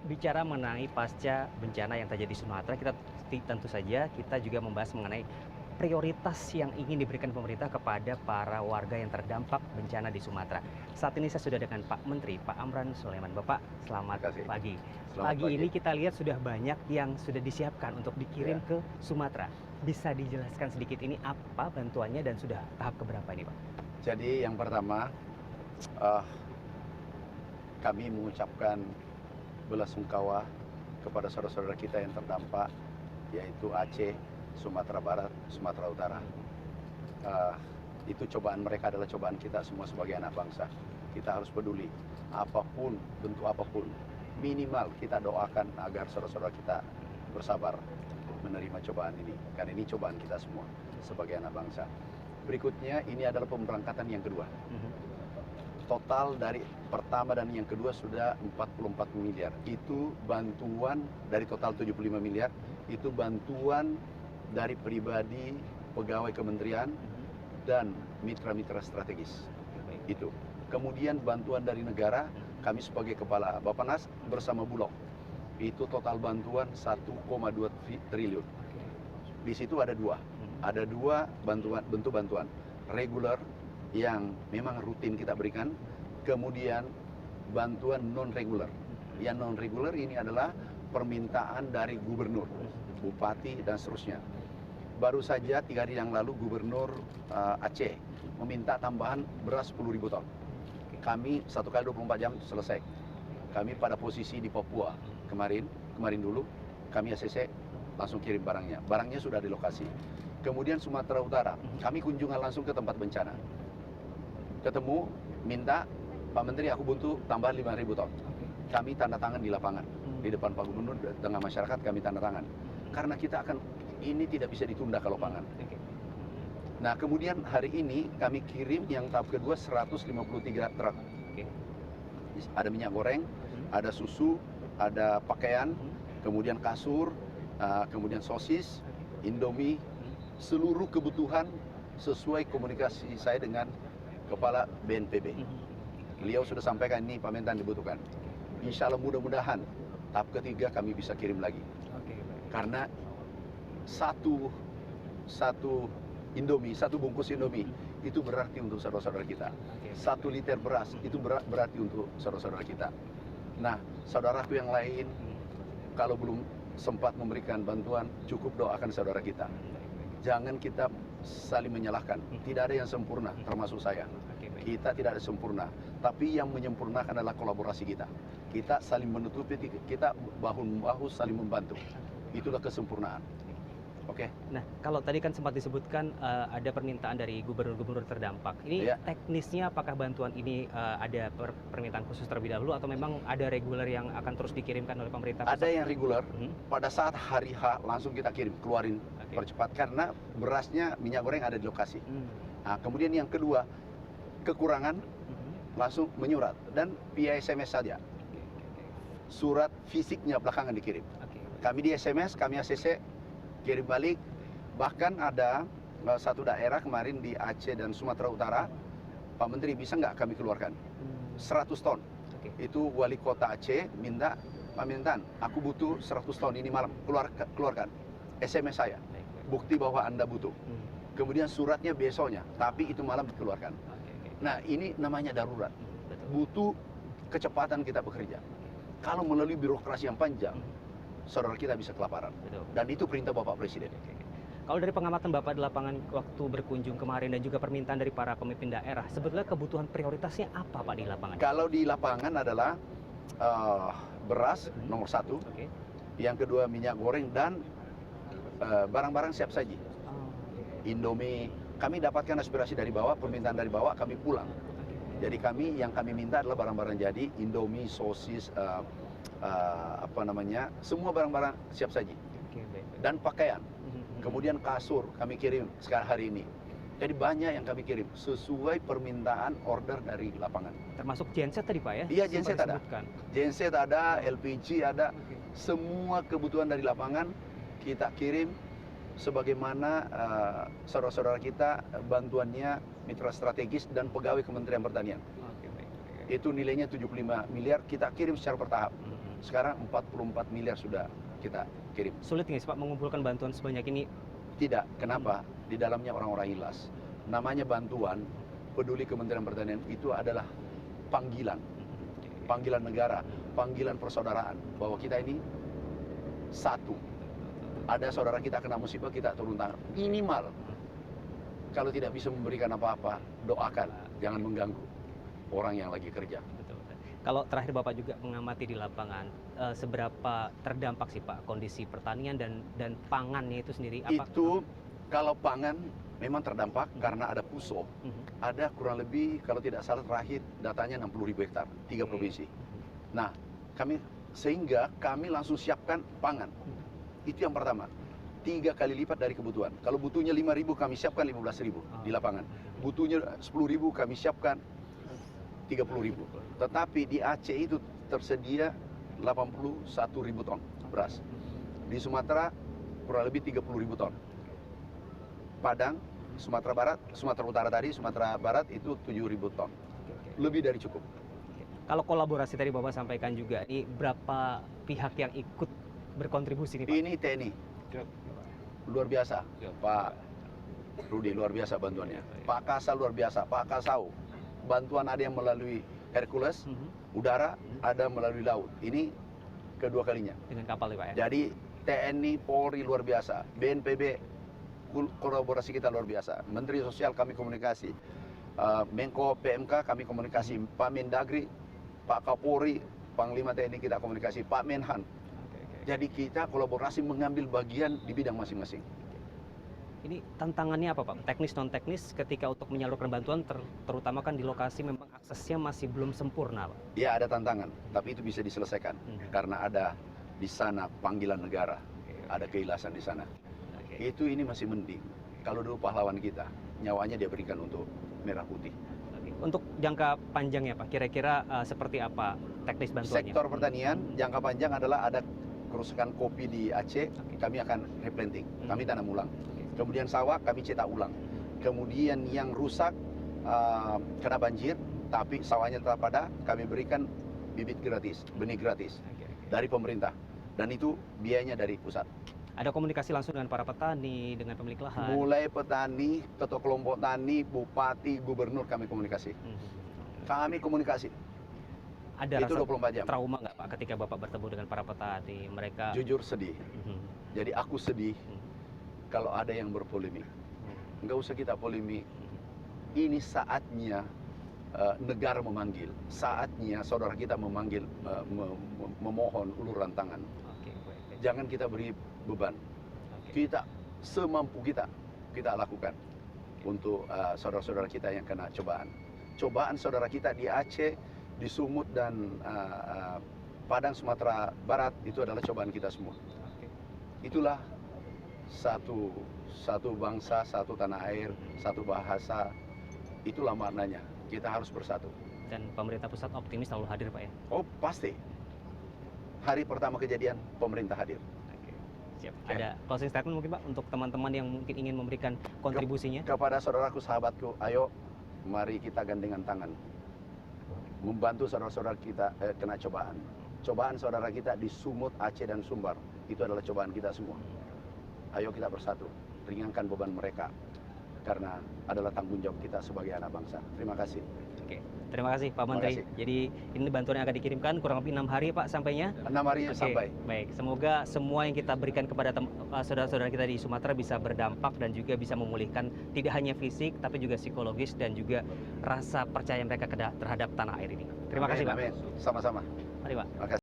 Bicara mengenai pasca bencana yang terjadi di Sumatera, tentu saja kita juga membahas mengenai prioritas yang ingin diberikan pemerintah kepada para warga yang terdampak bencana di Sumatera. Saat ini saya sudah dengan Pak Menteri, Pak Amran Sulaiman. Bapak, selamat pagi. Pagi ini kita lihat sudah banyak yang sudah disiapkan untuk dikirim ke Sumatera. Bisa dijelaskan sedikit ini apa bantuannya dan sudah tahap keberapa ini, Pak? Jadi yang pertama, kami mengucapkan belasungkawa kepada saudara-saudara kita yang terdampak, yaitu Aceh, Sumatera Barat, Sumatera Utara. Itu cobaan mereka adalah cobaan kita semua sebagai anak bangsa. Kita harus peduli, apapun, bentuk apapun. Minimal kita doakan agar saudara-saudara kita bersabar menerima cobaan ini. Karena ini cobaan kita semua sebagai anak bangsa. Berikutnya, ini adalah pemberangkatan yang kedua. Total dari pertama dan yang kedua sudah 44 miliar. Itu bantuan dari total 75 miliar, itu bantuan dari pribadi, pegawai kementerian, dan mitra-mitra strategis. Itu. Kemudian bantuan dari negara, kami sebagai kepala Bappenas bersama Bulog. Itu total bantuan 1,2 triliun. Di situ ada dua. Ada dua bentuk bantuan. Reguler yang memang rutin kita berikan, kemudian bantuan non-reguler. Yang non-reguler ini adalah permintaan dari gubernur, bupati, dan seterusnya. Baru saja 3 hari yang lalu Gubernur Aceh meminta tambahan beras 10.000 ton. Kami 1 kali 24 jam selesai. Kami pada posisi di Papua kemarin dulu, kami ACC langsung kirim barangnya. Barangnya sudah di lokasi. Kemudian Sumatera Utara, kami kunjungan langsung ke tempat bencana. Ketemu, minta, Pak Menteri aku butuh tambahan 5.000 ton. Kami tanda tangan di lapangan. Di depan Pak Gubernur, dengan masyarakat kami tanda tangan. Karena kita ini tidak bisa ditunda kalau pangan. Nah, kemudian hari ini kami kirim yang tahap kedua 153 truk. Ada minyak goreng, ada susu, ada pakaian, kemudian kasur, kemudian sosis, Indomie, seluruh kebutuhan sesuai komunikasi saya dengan Kepala BNPB. Beliau sudah sampaikan ini Pak Mentan dibutuhkan. Insya Allah mudah-mudahan tahap ketiga kami bisa kirim lagi. Karena satu Indomie, satu bungkus Indomie itu berarti untuk saudara-saudara kita. 1 liter beras itu berarti untuk saudara-saudara kita. Nah, saudaraku yang lain, kalau belum sempat memberikan bantuan, cukup doakan saudara kita. Jangan kita saling menyalahkan. Tidak ada yang sempurna, termasuk saya. Kita tidak ada sempurna, tapi yang menyempurnakan adalah kolaborasi kita. Kita saling menutupi, kita bahu-membahu saling membantu. Itulah kesempurnaan. Oke. Nah, kalau tadi kan sempat disebutkan ada permintaan dari gubernur-gubernur terdampak. Ini teknisnya apakah bantuan ini ada permintaan khusus terlebih dahulu atau memang ada reguler yang akan terus dikirimkan oleh pemerintah? Ada yang reguler. Pada saat hari H langsung kita keluarin percepat karena berasnya minyak goreng ada di lokasi. Nah, kemudian yang kedua, kekurangan langsung menyurat dan via SMS saja. Surat fisiknya belakangan dikirim. Kami di SMS, kami ACC kirim balik. Bahkan ada satu daerah kemarin di Aceh dan Sumatera Utara, Pak Menteri bisa nggak kami keluarkan 100 ton. Itu wali kota Aceh minta, Pak Mentan, aku butuh 100 ton ini malam, keluarkan SMS saya, bukti bahwa Anda butuh. Kemudian suratnya besoknya, tapi itu malam dikeluarkan. Nah, ini namanya darurat. Butuh kecepatan kita bekerja. Kalau melalui birokrasi yang panjang, saudara kita bisa kelaparan. Dan itu perintah Bapak Presiden. Kalau dari pengamatan Bapak di lapangan waktu berkunjung kemarin dan juga permintaan dari para pemimpin daerah, sebetulnya kebutuhan prioritasnya apa Pak di lapangan? Kalau di lapangan adalah beras nomor 1, yang kedua minyak goreng dan barang-barang siap saji. Indomie, kami dapatkan aspirasi dari bawah, permintaan dari bawah, kami pulang. Jadi yang kami minta adalah barang-barang jadi, Indomie, sosis, semua barang-barang siap saji. Dan pakaian. Kemudian kasur kami kirim sekarang hari ini. Jadi banyak yang kami kirim sesuai permintaan order dari lapangan. Termasuk genset tadi Pak ya? Iya, genset ada. Genset ada, LPG ada. Semua kebutuhan dari lapangan kita kirim sebagaimana saudara-saudara kita bantuannya mitra strategis dan pegawai Kementerian Pertanian. Itu nilainya 75 miliar kita kirim secara bertahap. Sekarang 44 miliar sudah kita kirim. Sulit nggak sih Pak mengumpulkan bantuan sebanyak ini? Tidak, kenapa? Di dalamnya orang-orang ikhlas. Namanya bantuan, peduli Kementerian Pertanian itu adalah panggilan. Panggilan negara, panggilan persaudaraan. Bahwa kita ini satu. Ada saudara kita kena musibah, kita turun tangan. Minimal. Kalau tidak bisa memberikan apa-apa, doakan. Jangan mengganggu orang yang lagi kerja. Betul. Kalau terakhir Bapak juga mengamati di lapangan, seberapa terdampak sih Pak kondisi pertanian dan pangannya itu sendiri? Itu kalau pangan memang terdampak karena ada PUSO. Ada kurang lebih kalau tidak salah terakhir datanya 60.000 hektar, 3 provinsi. Nah, sehingga kami langsung siapkan pangan. Itu yang pertama. 3 kali lipat dari kebutuhan. Kalau butuhnya 5.000 kami siapkan 15.000 di lapangan. Butuhnya 10.000 kami siapkan 30.000. Tetapi di Aceh itu tersedia 81.000 ton beras. Di Sumatera kurang lebih 30.000 ton. Padang, Sumatera Barat, Sumatera Utara tadi, Sumatera Barat itu 7.000 ton. Lebih dari cukup. Kalau kolaborasi tadi Bapak sampaikan juga, ini berapa pihak yang ikut berkontribusi nih Pak? Ini TNI. Luar biasa. Pak Rudi luar biasa bantuannya. Pak Kasal luar biasa. Pak Kasau. Bantuan ada yang melalui Hercules, udara, ada melalui laut. Ini kedua kalinya. Dengan kapal nih Pak ya? Jadi TNI, Polri luar biasa. BNPB, kolaborasi kita luar biasa. Menteri Sosial kami komunikasi. Menko PMK kami komunikasi. Pak Mendagri, Pak Kapolri, Panglima TNI kita komunikasi. Pak Menhan. Jadi kita kolaborasi mengambil bagian di bidang masing-masing. Ini tantangannya apa Pak? Teknis non teknis ketika untuk menyalurkan bantuan terutama kan di lokasi memang aksesnya masih belum sempurna Pak. Ya ada tantangan, tapi itu bisa diselesaikan karena ada di sana panggilan negara, ada keikhlasan di sana. Itu ini masih mending. Kalau dulu pahlawan kita, nyawanya dia berikan untuk merah putih. Untuk jangka panjangnya Pak, kira-kira seperti apa teknis bantuannya? Sektor pertanian jangka panjang adalah ada kerusakan kopi di Aceh, kami akan replanting, kami tanam ulang. Kemudian sawah kami cetak ulang. Kemudian yang rusak kena banjir, tapi sawahnya tetap ada, kami berikan bibit gratis, benih gratis dari pemerintah. Dan itu biayanya dari pusat. Ada komunikasi langsung dengan para petani, dengan pemilik lahan? Mulai petani, ketua kelompok tani, bupati, gubernur kami komunikasi. Kami komunikasi. Ada itu rasa 24 jam. Trauma nggak Pak ketika Bapak bertemu dengan para petani? Mereka jujur sedih. Jadi aku sedih kalau ada yang berpolemik. Nggak usah kita polemik. Ini saatnya negara memanggil. Saatnya saudara kita memanggil, memohon uluran tangan. Jangan kita beri beban. Kita semampu kita lakukan untuk saudara-saudara kita yang kena cobaan. Cobaan saudara kita di Aceh, di Sumut dan Padang Sumatera Barat itu adalah cobaan kita semua. Itulah satu bangsa, satu tanah air, satu bahasa. Itulah maknanya. Kita harus bersatu. Dan pemerintah pusat optimis selalu hadir Pak ya? Oh pasti. Hari pertama kejadian pemerintah hadir. Siap. Ada closing statement mungkin Pak untuk teman-teman yang mungkin ingin memberikan kontribusinya? Kepada saudaraku, sahabatku, ayo mari kita gandengan tangan. Membantu saudara-saudara kita kena cobaan. Cobaan saudara kita di Sumut, Aceh, dan Sumbar. Itu adalah cobaan kita semua. Ayo kita bersatu, ringankan beban mereka. Karena adalah tanggung jawab kita sebagai anak bangsa. Terima kasih. Oke, terima kasih Pak Menteri. Jadi ini bantuan yang akan dikirimkan kurang lebih 6 hari Pak sampainya? 6 hari sampai. Baik, semoga semua yang kita berikan kepada saudara-saudara kita di Sumatera bisa berdampak dan juga bisa memulihkan tidak hanya fisik tapi juga psikologis dan juga rasa percaya mereka terhadap tanah air ini. Terima kasih Pak. Sama-sama. Mari Pak. Terima kasih.